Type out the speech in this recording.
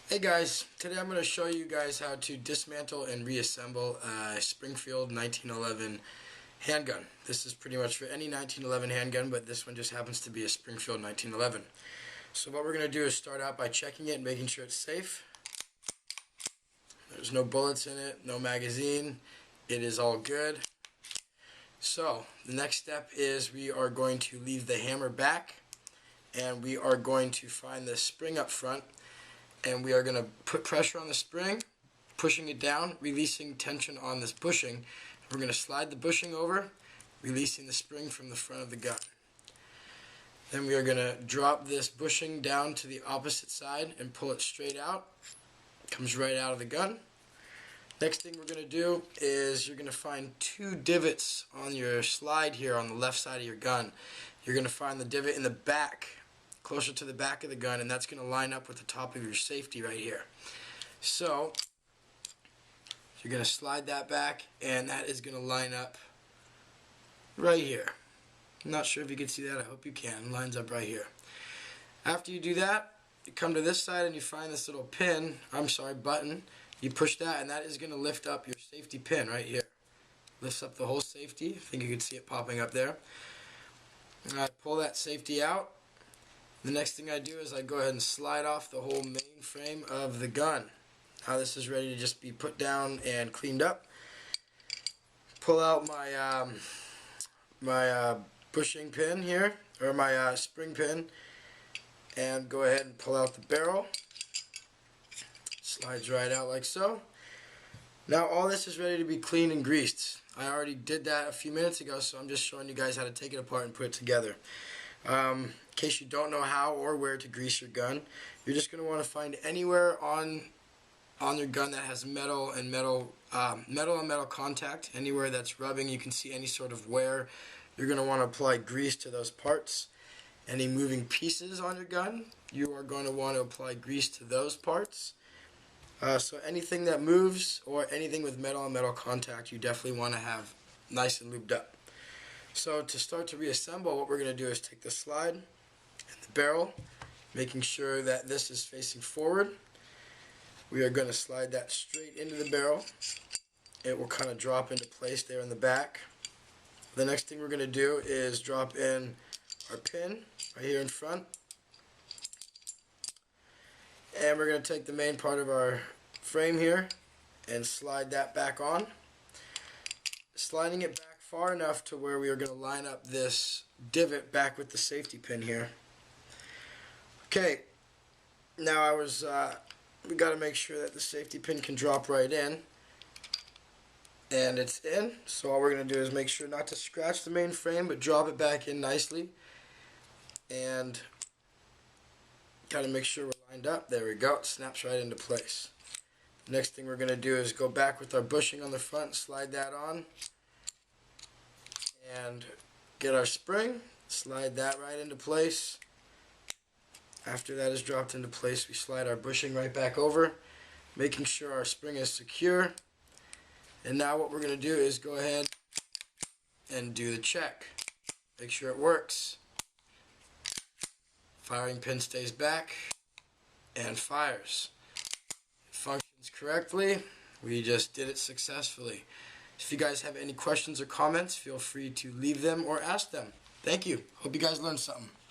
Hey guys, today I'm going to show you guys how to dismantle and reassemble a Springfield 1911 handgun. This is pretty much for any 1911 handgun, but this one just happens to be a Springfield 1911. So what we're going to do is start out by checking it and making sure it's safe. There's no bullets in it, no magazine. It is all good. So the next step is we are going to leave the hammer back, and we are going to find the spring up front. And we are going to put pressure on the spring, pushing it down, releasing tension on this bushing. We're going to slide the bushing over, releasing the spring from the front of the gun. Then we are going to drop this bushing down to the opposite side and pull it straight out. It comes right out of the gun. Next thing we're going to do is you're going to find two divots on your slide here on the left side of your gun. You're going to find the divot in the back, closer to the back of the gun, and that's going to line up with the top of your safety right here. So you're going to slide that back, and that is going to line up right here. I'm not sure if you can see that. I hope you can. It lines up right here. After you do that, you come to this side and you find this little button. You push that, and that is going to lift up your safety pin right here. Lifts up the whole safety. I think you can see it popping up there. And I pull that safety out. The next thing I do is I go ahead and slide off the whole main frame of the gun. Now this is ready to just be put down and cleaned up. Pull out my bushing pin here, or my spring pin, and go ahead and pull out the barrel. Slides right out like so. Now all this is ready to be cleaned and greased. I already did that a few minutes ago, so I'm just showing you guys how to take it apart and put it together. In case you don't know how or where to grease your gun, you're just going to want to find anywhere on your gun that has metal and metal contact. Anywhere that's rubbing, you can see any sort of wear. You're going to want to apply grease to those parts. Any moving pieces on your gun, you are going to want to apply grease to those parts. So anything that moves or anything with metal and metal contact, you definitely want to have nice and lubed up. So to start to reassemble, what we're going to do is take the slide and the barrel, making sure that this is facing forward. We are going to slide that straight into the barrel. It will kind of drop into place there in the back. The next thing we're going to do is drop in our pin right here in front. And we're going to take the main part of our frame here and slide that back on. Sliding it back far enough to where we are going to line up this divot back with the safety pin here. Okay, now we got to make sure that the safety pin can drop right in, and it's in. So all we're going to do is make sure not to scratch the main frame, but drop it back in nicely, and got to make sure we're lined up. There we go. It snaps right into place. Next thing we're going to do is go back with our bushing on the front, slide that on, and get our spring, slide that right into place. After that is dropped into place, we slide our bushing right back over, making sure our spring is secure. And now what we're going to do is go ahead and do the check. Make sure it works. Firing pin stays back and fires. It functions correctly. We just did it successfully. If you guys have any questions or comments, feel free to leave them or ask them. Thank you. Hope you guys learned something.